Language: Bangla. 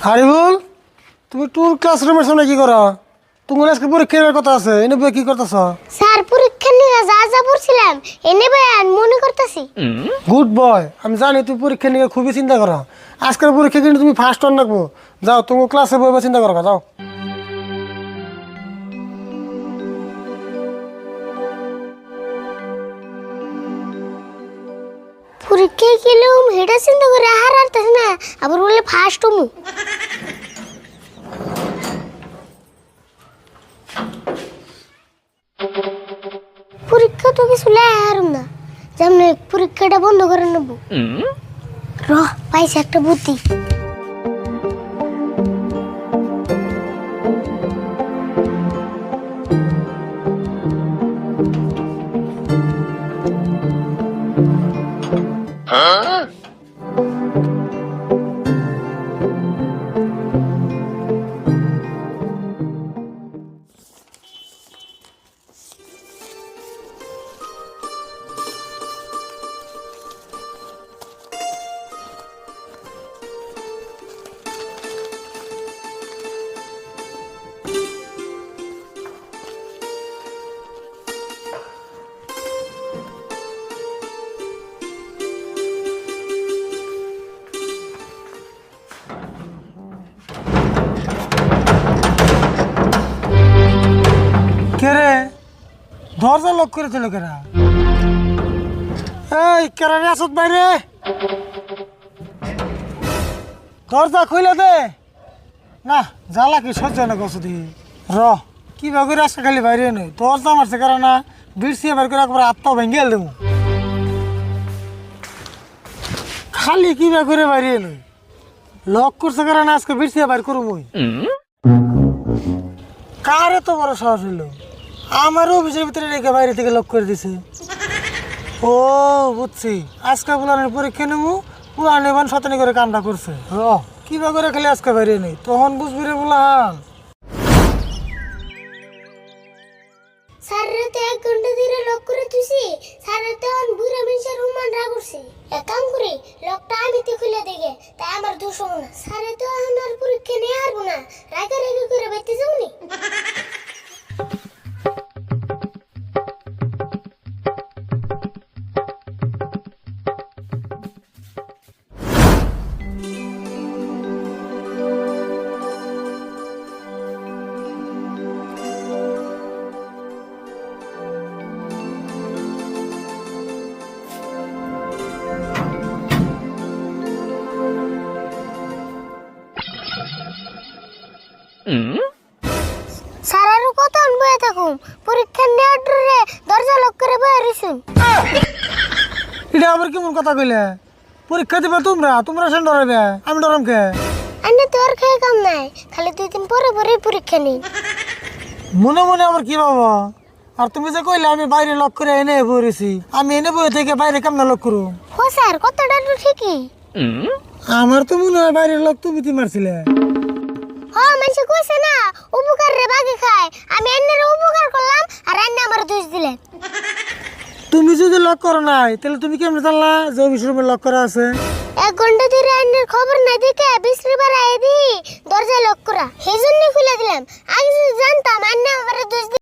হারিবুল, তুমি টুর ক্লাসরুমের সামনে কি করো? তোমার আজকে পরীক্ষার কথা আছে, এনে বই কি করতেছ? স্যার পরীক্ষা নিয়ে যা যা পড়ছিলাম এনে বয়ান মনে করতেছি। গুড বয়, আমি জানি তুমি পরীক্ষা নিয়ে খুবই চিন্তা করো। আজকের পরীক্ষা কিন্তু তুমি ফার্স্ট অন রাখবো। যাও, তোমার ক্লাসে বই চিন্তা করো, যাও। পরীক্ষায় গেলেও হেডা চিন্তা করে হারাতেছ না, আবার বলে ফার্স্ট হমু। পরীক্ষা তো কিছু লাই হারুম না, যেমন পরীক্ষাটা বন্ধ করে নেবো। পাইছে একটা বুদ্ধি। কে রে? দরজা লক করেছিল কেরা? এই কেরা রে আসত বাইরে? দরজা খুলে দে না, জ্বালা কি সহ্য না কষ্ট দিয়ে। কি ভাবে রাস্তা খালি বাইরে নই, দরজা মারছে কারণ না বিড়সিয়ে বের করে একবার আত্মাও ভেঙে দেবো। খালি কি ভাবে করে বাইরে নই, লক করছে কারণ আজকে বিড়সিয়ে বাইর করুম। ওই কার এত বড় সাহস হইলো আমার অফিসের ভিতরে রেখে বাইরে থেকে লক করে দিছে? ও বুঝছি, আজকে পুলানের পরীক্ষা নেবো, পুলান এবার শতানি করে কামটা করছে। কিবা করে খালি আজকে বাইরে নেই, তখন বুঝবি রে পুলান। স্যারের তো 1 ঘন্টা ধরে লক করে তুইছি, স্যারের তো বুড়া মানুষের হুমান রাগ করছে। এক কাম করি, লকটা আমি তো খুলে দেখে, তাই আমার দোষ হবো না। স্যারে তো আমার পরীক্ষা নিয়ে হারবো না, রাগে রাগে করে বাইতে যাবনি। স্যারেরও কত বয়ে থাকুম, পরীক্ষা নেওয়ার ডরে দরজা লক করে বয়ে রইছুন। এটা আবার কেমন কথা কইলে? পরীক্ষা দিবা তোমরা, তোমরা সেন ডরাবে, আমি ডরাম কে? আন্নে তোর খেয়ে কাম নাই, খালি 2 দিন পরে পরে পরীক্ষা নেই। মনে মনে আবার কি ভাবো? আর তুমি যে কইলে আমি বাইরে লক করে এনে বইরেছি, আমি এনে বই থেকে বাইরে কেমন লক করু? ও স্যার, কতটা তো ঠিকই। আমার তো মনে হয় বাইরের লক তুমি মারছিলে। মানুষ কইছে না, উপকার রে বাগে খায়। আমি এন্নের উপকার করলাম আর এন্নে আমার দোষ দিলেন। তুমি যদি লক করো নাই, তাহলে তুমি কেমনে জানলা যে অফিসের রুমে লক করা আছে? 1 ঘন্টা ধরে এন্নের খবর না দিতে বিশ্রিবার আই দি দরজা লক করা, সেই জন্য খুলে দিলাম। আগে যদি জানতাম এন্নে আমার দোষ